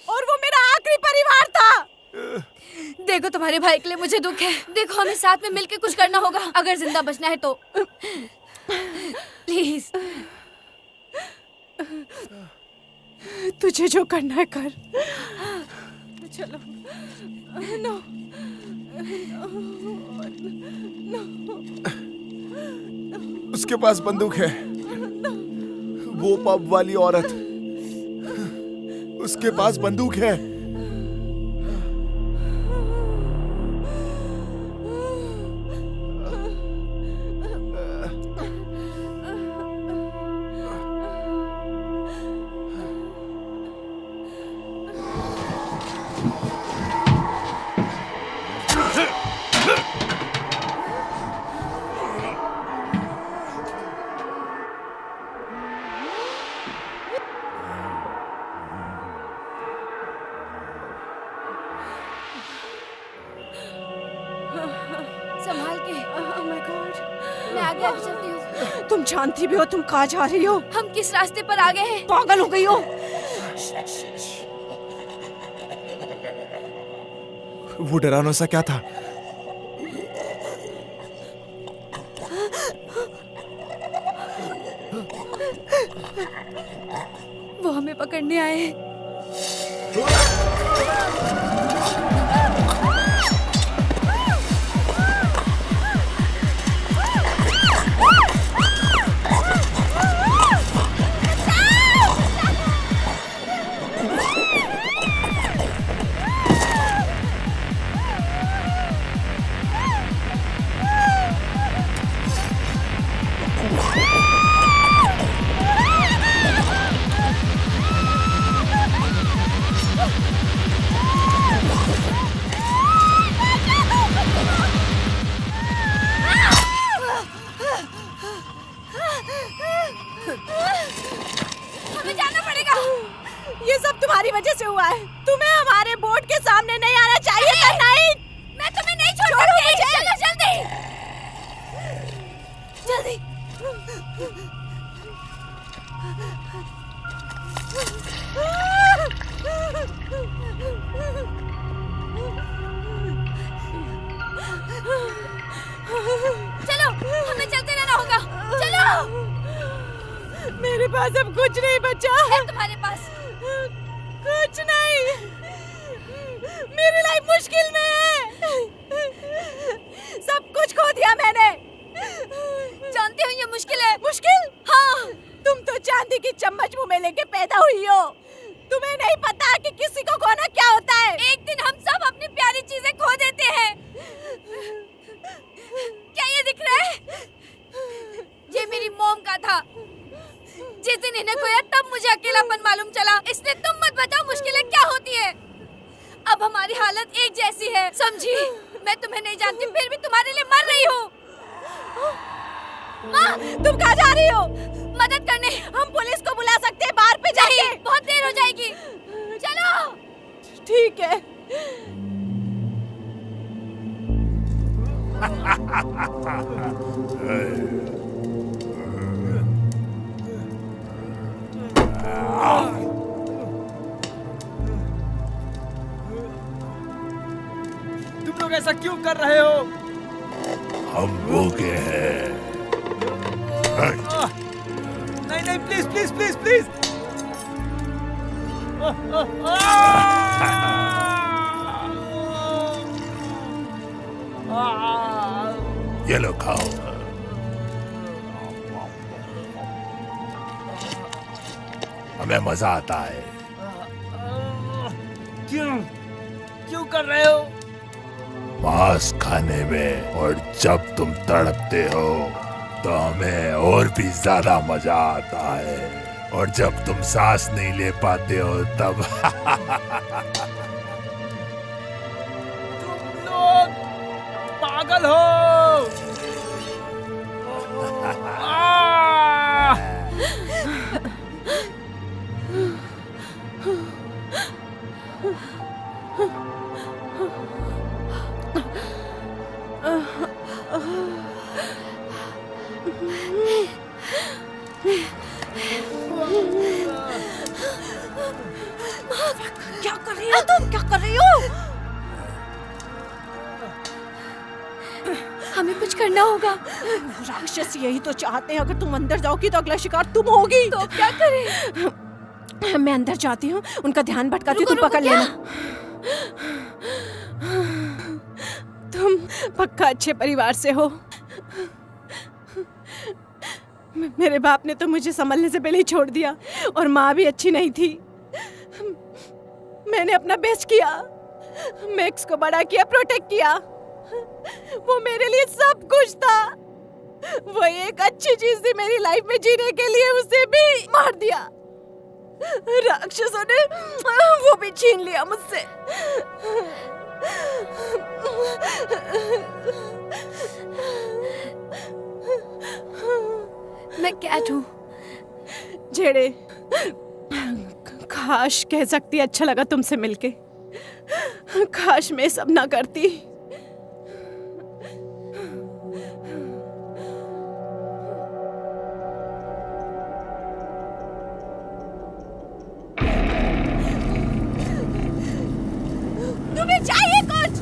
और वो मेरा आखिरी परिवार था। देखो तुम्हारे भाई के लिए मुझे दुख है। देखो हमें साथ में मिलकर कुछ करना होगा अगर जिंदा बचना है तो। प्लीज तुझे जो करना है कर। चलो। नो। उसके पास बंदूक है। वो पब वाली औरत, उसके पास बंदूक है। संभाल के। Oh my God. मैं आगे आगे चलती हूँ। तुम जानती भी हो तुम कहाँ जा रही हो? हम किस रास्ते पर आ गए हैं? पागल हो गई हो? वो डरावना सा क्या था? वो हमें पकड़ने आए हैं। हमें जाना पड़ेगा। ये सब तुम्हारी वजह से हुआ है। तुम्हें हमारे बोर्ड के सामने नहीं आना चाहिए था। नहीं, मैं तुम्हें नहीं छोड़ छोड़ो सकती। मुझे। चलो जल्दी जल्दी। चलो हमें चलते रहना होगा। चलो। मेरे पास अब कुछ नहीं बचा है तुम्हारे पास? कुछ नहीं। मेरी लाइफ मुश्किल में है। सब कुछ खो दिया मैंने। जानती हो ये मुश्किल है। मुश्किल? हाँ। तुम तो चांदी की चम्मच मुंह में लेके पैदा हुई हो। तुम्हें नहीं पता कि किसी को खोना क्या होता है। एक दिन हम सब अपनी प्यारी चीजें खो देते हैं। क्या ये दिख रहा है? ये मेरी मॉम का था। जिस दिन इन्हें खोया तब मुझे अकेलापन मालूम चला। इसलिए तुम मत बताओ मुश्किलें क्या होती है। अब हमारी हालत एक जैसी है, समझी? मैं तुम्हें नहीं जानती फिर भी तुम्हारे लिए मर रही हूँ। माँ, तुम कहाँ जा रही हो? मदद करने। हम पुलिस को बुला सकते हैं बाहर पे जाके। नहीं, बहुत देर हो जाएगी। चलो। ठीक है। तुम लोग ऐसा क्यों कर रहे हो? हम भूखे हैं। नहीं नहीं, प्लीज प्लीज प्लीज प्लीज। ये लो खाओ। हमें मजा आता है। क्यों क्यों कर रहे हो? मांस खाने में, और जब तुम तड़पते हो तो हमें और भी ज्यादा मजा आता है, और जब तुम सांस नहीं ले पाते हो तब तुम लोग पागल हो। क्या कर रही हो तुम? क्या कर रही हो? हमें कुछ करना होगा। राक्षस यही तो चाहते हैं, अगर तुम अंदर जाओगी तो अगला शिकार तुम होगी। तो क्या करें? मैं अंदर जाती हूँ, उनका ध्यान भटकाती हूँ, तुम रुको, पकड़ क्या? लेना। तुम पक्का अच्छे परिवार से हो। मेरे बाप ने तो मुझे संभलने से पहले ही छोड़ दिया, और माँ भी अच्छी नहीं थी। मैंने अपना बेस्ट किया, मैक्स को बड़ा किया, प्रोटेक्ट किया। वो मेरे लिए सब कुछ था। वो एक अच्छी चीज थी मेरी लाइफ में जीने के लिए, उसे भी मार दिया। राक्षसों ने वो भी छीन लिया मुझसे। मैं कैट हूँ। जेड़े, काश कह सकती अच्छा लगा तुमसे मिलके। काश मैं सब ना करती। तुम्हें चाहिए कुछ?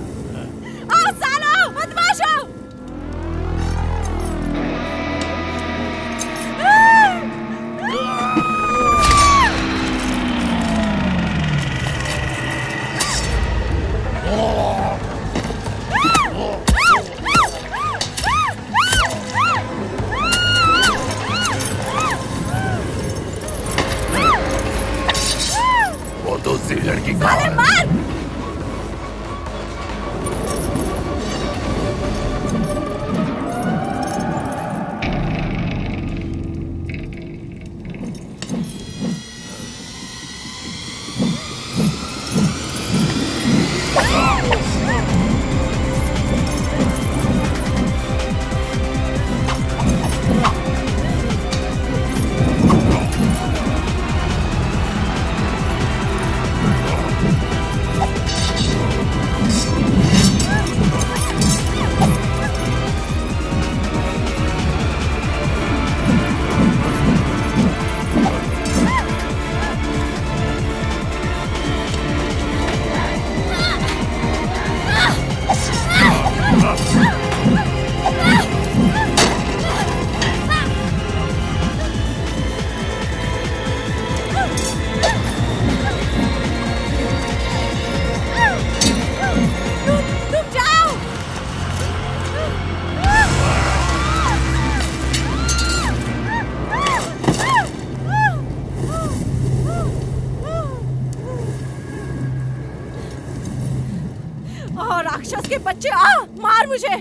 आओ सालो, बदमाशो! वो दूसरी लड़की कहाँ है? राक्षस के बच्चे, आ मार मुझे।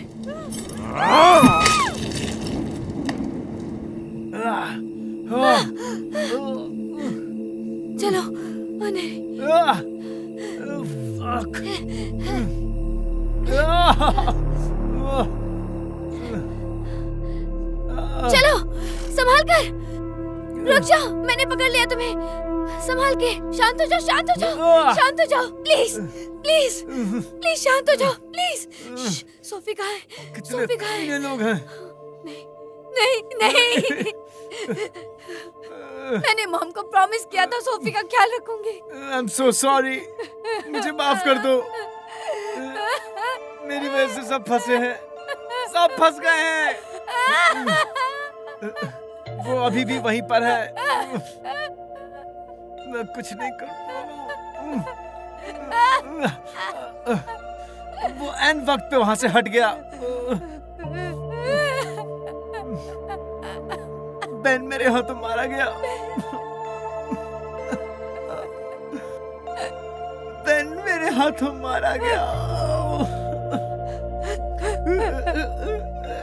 चलो नहीं। चलो संभाल कर। रुक जाओ, मैंने पकड़ लिया तुम्हें। संभाल के, शांत हो जाओ, शांत हो जाओ, शांत हो जाओ, प्लीज प्लीज प्लीज शांत हो जाओ, प्लीज। सोफी कहाँ है? सोफी कहाँ है? ये लोग हैं। नहीं नहीं नहीं। मैंने मॉम को प्रॉमिस किया था सोफी का ख्याल रखूंगी। आई एम सो सॉरी, मुझे माफ कर दो। मेरी वजह से सब फंसे हैं, सब फंस गए हैं। वो अभी भी वहीं पर है। मैं कुछ नहीं कर पाऊंगा। वो एन वक्त पे वहां से हट गया। बेन मेरे हाथों मारा गया। बेन मेरे हाथों मारा गया।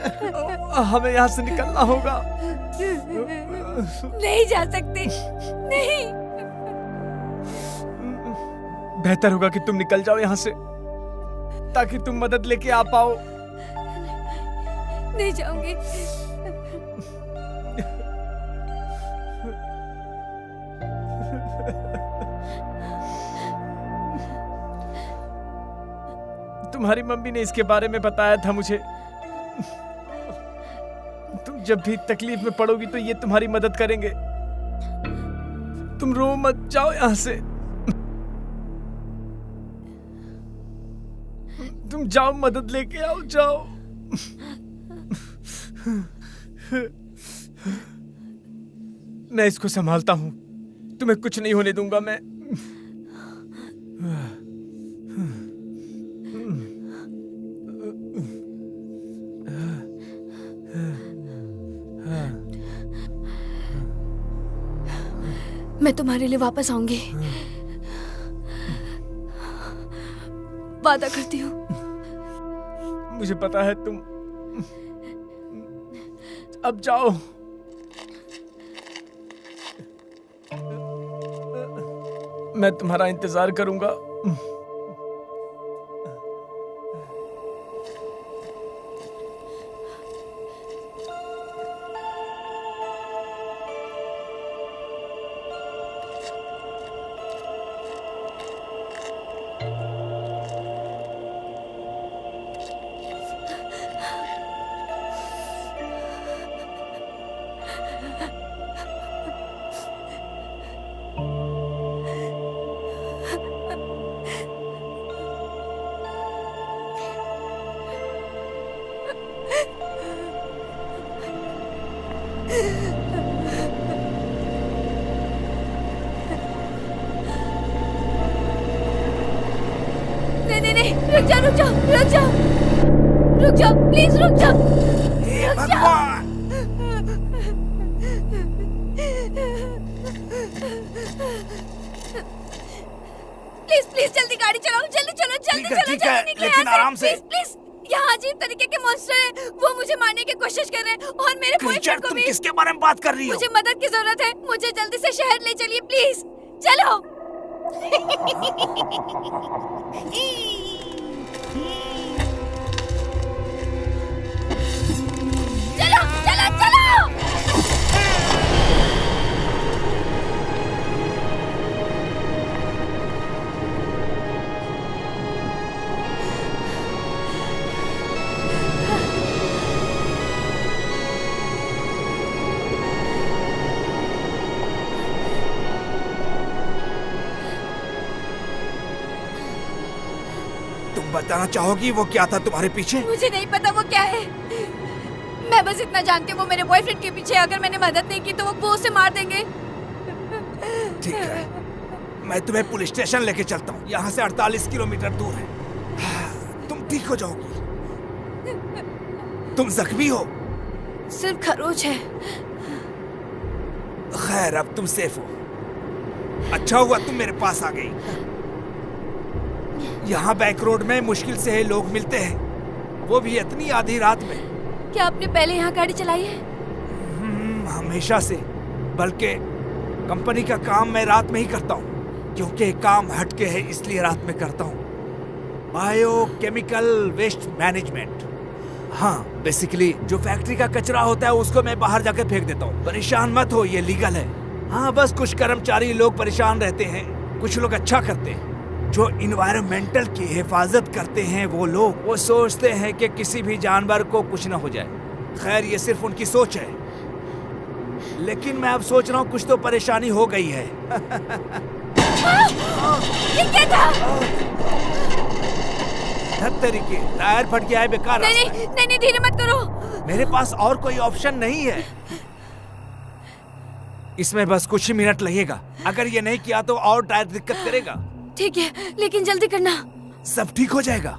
हमें यहाँ से निकलना होगा। नहीं जा सकते, नहीं। बेहतर होगा कि तुम निकल जाओ यहाँ से, ताकि तुम मदद लेके आ पाओ। नहीं जाऊंगी। तुम्हारी मम्मी ने इसके बारे में बताया था मुझे। तुम जब भी तकलीफ में पड़ोगी तो ये तुम्हारी मदद करेंगे। तुम रो मत, जाओ यहाँ से। तुम जाओ, मदद लेके आओ, जाओ। मैं इसको संभालता हूं, तुम्हें कुछ नहीं होने दूंगा मैं। मैं तुम्हारे लिए वापस आऊंगी, वादा करती हूँ। मुझे पता है तुम। अब जाओ। मैं तुम्हारा इंतजार करूंगा। नहीं, रुक जाओ, रुक जाओ, रुक जाओ, रुक जाओ, प्लीज रुक जाओ, रुक जाओ। प्लीज प्लीज जल्दी गाड़ी चलाओ, जल्दी चलो, जल्दी चलो, जल्दी निकलो लेकिन आराम से। Please please. यहाँ अजीब तरीके के मॉन्स्टर हैं, वो मुझे मारने की कोशिश कर रहे हैं और मेरे बॉयफ्रेंड को तुम भी। किसके बारे में बात कर रही हो? मुझे मदद की जरूरत है, मुझे जल्दी से शहर ले चलिए प्लीज, चलो। चलो चलो चलो। तुम बताना चाहोगी वो क्या था तुम्हारे पीछे? मुझे नहीं पता वो क्या है, मैं बस इतना जानती हूँ वो मेरे बॉयफ्रेंड के पीछे। अगर मैंने मदद नहीं की तो वो उसे मार देंगे। ठीक है, मैं तुम्हें पुलिस स्टेशन लेके चलता हूँ। यहाँ से 48 किलोमीटर दूर है। तुम ठीक हो जाओगी। तुम जख्मी हो? सिर्फ खरोच है। खैर, अब तुम सेफ हो। अच्छा हुआ तुम मेरे पास आ गई। यहाँ बैक रोड में मुश्किल से लोग मिलते हैं, वो भी इतनी आधी रात में। क्या आपने पहले यहाँ गाड़ी चलाई है? हमेशा से, बल्कि कंपनी का काम मैं रात में ही करता हूँ, क्योंकि काम हटके है इसलिए रात में करता हूँ। Biochemical waste management. हाँ, बेसिकली जो फैक्ट्री का कचरा होता है उसको मैं बाहर जाकर फेंक देता हूँ। परेशान मत हो, ये लीगल है। हाँ, बस कुछ कर्मचारी लोग परेशान रहते हैं, कुछ लोग अच्छा करते हैं। जो इन्वायरमेंटल की हिफाजत करते हैं वो लोग, वो सोचते हैं कि किसी भी जानवर को कुछ ना हो जाए। खैर, ये सिर्फ उनकी सोच है, लेकिन मैं अब सोच रहा हूँ कुछ तो परेशानी हो गई है। ये क्या था? तरीके टायर फट गया है, बेकार नहीं रास्ता है। नहीं नहीं, धीरे मत करो। मेरे पास और कोई ऑप्शन नहीं है। इसमें बस कुछ ही मिनट लगेगा। अगर ये नहीं किया तो और टायर दिक्कत करेगा। ठीक है, लेकिन जल्दी करना। सब ठीक हो जाएगा।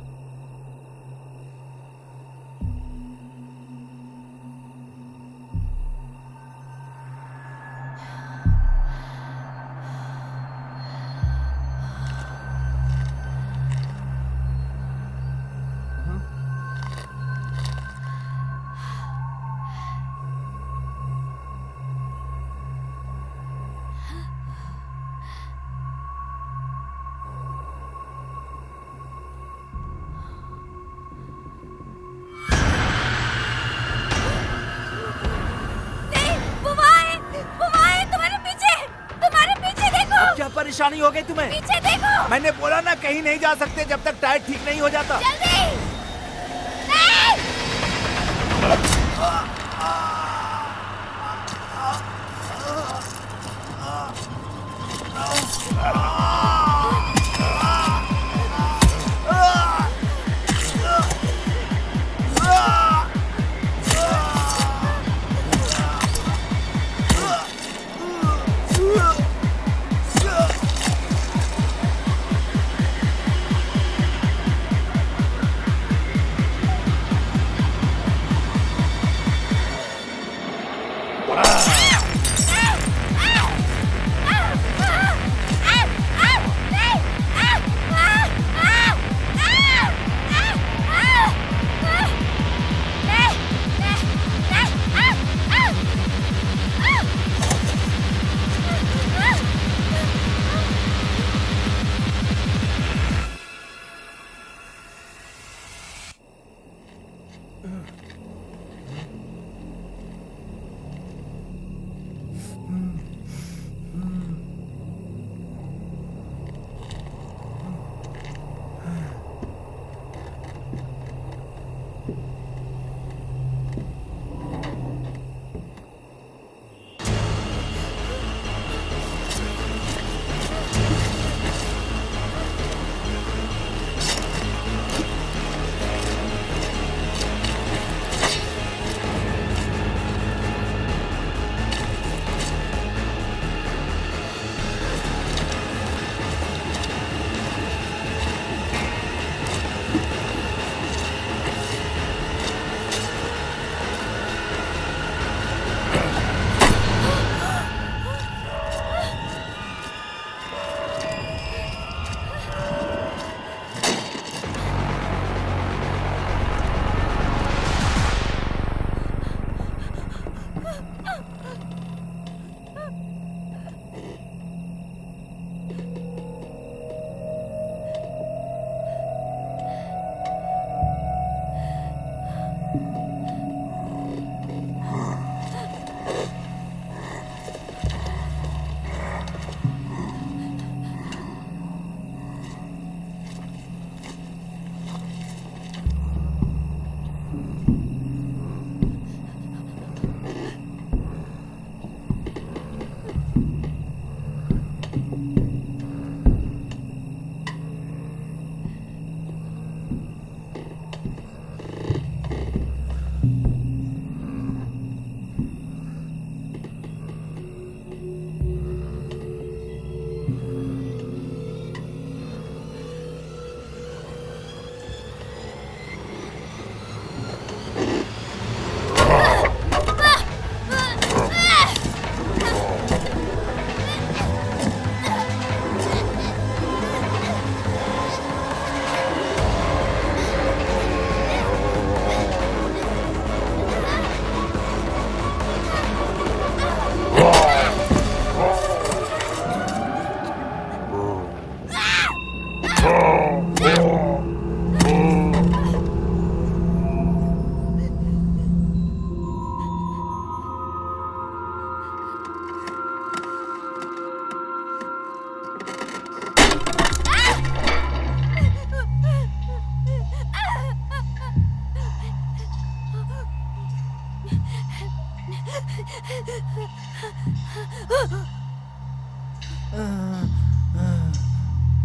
परेशानी हो गई तुम्हें? पीछे देखो। मैंने बोला ना कहीं नहीं जा सकते जब तक टायर ठीक नहीं हो जाता। जल्दी। नहीं।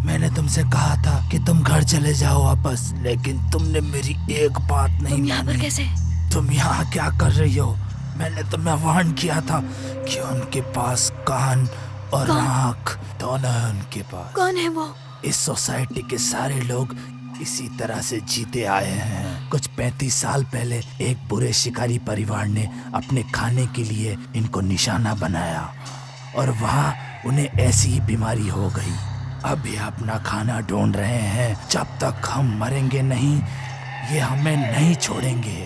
मैंने तुमसे कहा था कि तुम घर चले जाओ वापस, लेकिन तुमने मेरी एक बात नहीं तुम यहाँ पर मानी। कैसे? तुम यहाँ क्या कर रही हो? मैंने तुम्हें वार्न किया था कि उनके पास कान और कौन? आँख दोनों है उनके पास। कौन है वो? इस सोसाइटी के सारे लोग इसी तरह से जीते आए हैं। कुछ 35 साल पहले एक बुरे शिकारी परिवार ने अपने खाने के लिए इनको निशाना बनाया और वहाँ उन्हें ऐसी ही बीमारी हो गई। अब ये अपना खाना ढूंढ रहे हैं। जब तक हम मरेंगे नहीं, ये हमें नहीं छोड़ेंगे।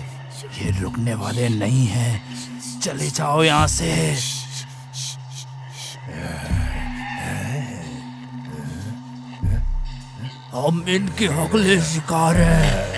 ये रुकने वाले नहीं हैं। चले जाओ यहाँ से। हम इनके अगले शिकार हैं।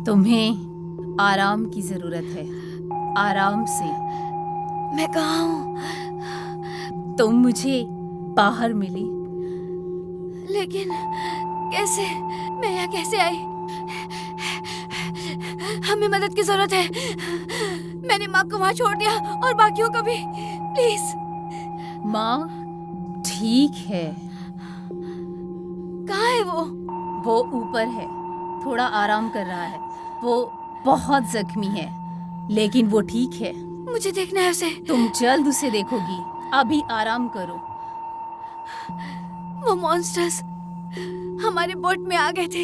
तुम्हें आराम की जरूरत है, आराम से। मैं कहाँ हूँ? तुम मुझे बाहर मिली। लेकिन कैसे? मैं यहाँ कैसे आई? हमें मदद की जरूरत है। मैंने माँ को वहाँ छोड़ दिया और बाकियों को भी। प्लीज। माँ ठीक है। कहाँ है वो? वो ऊपर है, थोड़ा आराम कर रहा है। वो बहुत जख्मी है, लेकिन वो ठीक है। मुझे देखना है उसे। तुम जल्द उसे देखोगी। अभी आराम करो। वो मॉन्स्टर्स हमारे बोट में आ गए थे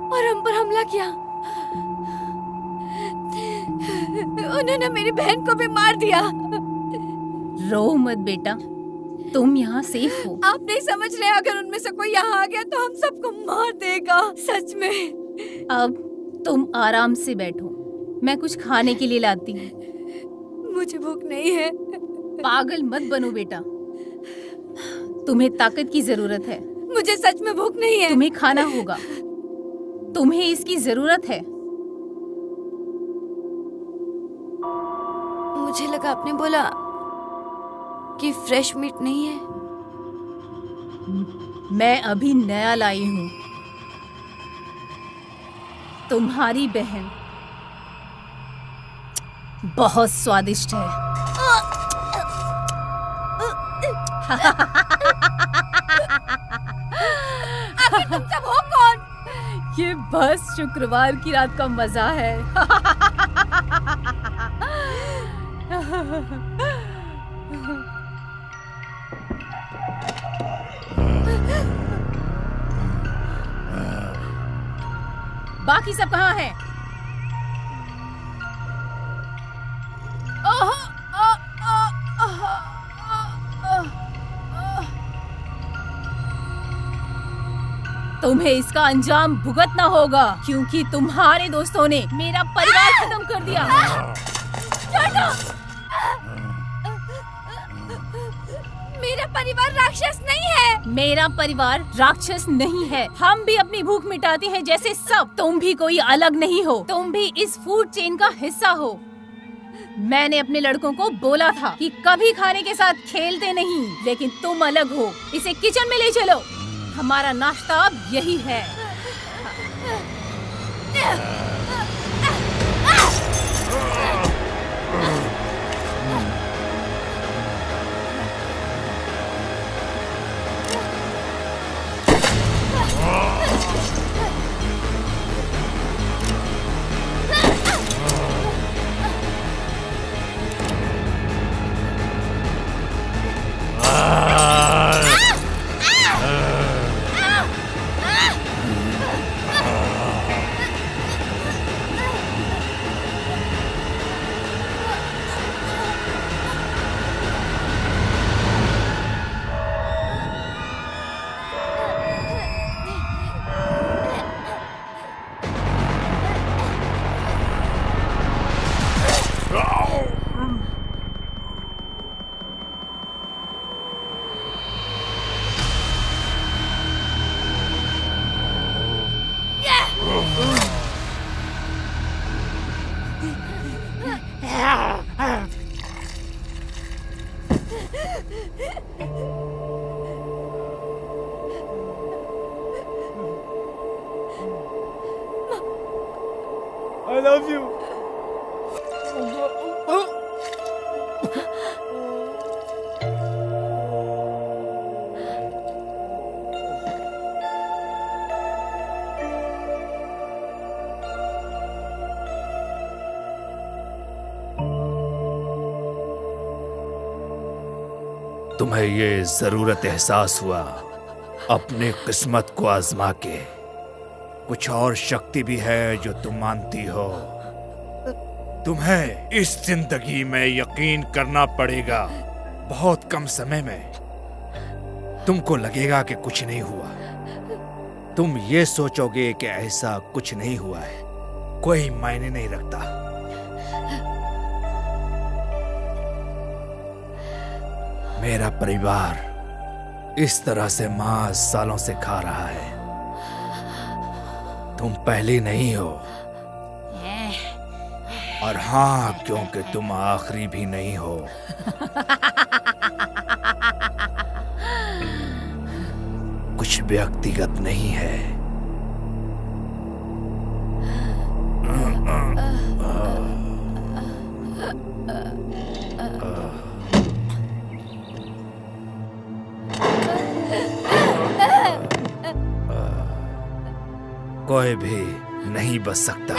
और हम पर हमला किया। उन्होंने मेरी बहन को भी मार दिया। रो मत बेटा, तुम यहाँ सेफ हो। आप नहीं समझ रहे, अगर उनमें से कोई यहाँ आ गया तो हम सबको मार देगा। सच में। अब तुम आराम से बैठो, मैं कुछ खाने के लिए लाती हूँ। मुझे भूख नहीं है। पागल मत बनो बेटा, तुम्हें ताकत की जरूरत है। मुझे सच में भूख नहीं है। तुम्हें खाना होगा, तुम्हें इसकी जरूरत है। मुझे लगा आपने बोला कि फ्रेश मीट नहीं है। मैं अभी नया लाई हूँ। तुम्हारी बहन बहुत स्वादिष्ट है। आखिर तुम सब हो कौन? ये बस शुक्रवार की रात का मजा है। बाकी सब कहाँ हैं? तुम्हें इसका अंजाम भुगतना होगा, क्योंकि तुम्हारे दोस्तों ने मेरा परिवार खत्म कर दिया। मेरा परिवार राक्षस नहीं है। मेरा परिवार राक्षस नहीं है। हम भी अपनी भूख मिटाते हैं जैसे सब। तुम भी कोई अलग नहीं हो, तुम भी इस फूड चेन का हिस्सा हो। मैंने अपने लड़कों को बोला था कि कभी खाने के साथ खेलते नहीं, लेकिन तुम अलग हो। इसे किचन में ले चलो, हमारा नाश्ता अब यही है। I love you. तुम्हें ये जरूरत एहसास हुआ अपने किस्मत को आजमा के। कुछ और शक्ति भी है जो तुम मानती हो। तुम्हें इस जिंदगी में यकीन करना पड़ेगा। बहुत कम समय में तुमको लगेगा कि कुछ नहीं हुआ। तुम ये सोचोगे कि ऐसा कुछ नहीं हुआ है, कोई मायने नहीं रखता। मेरा परिवार इस तरह से मांस सालों से खा रहा है। तुम पहली नहीं हो, और हाँ, क्योंकि तुम आखिरी भी नहीं हो। कुछ व्यक्तिगत नहीं है। कोई भी नहीं बच सकता।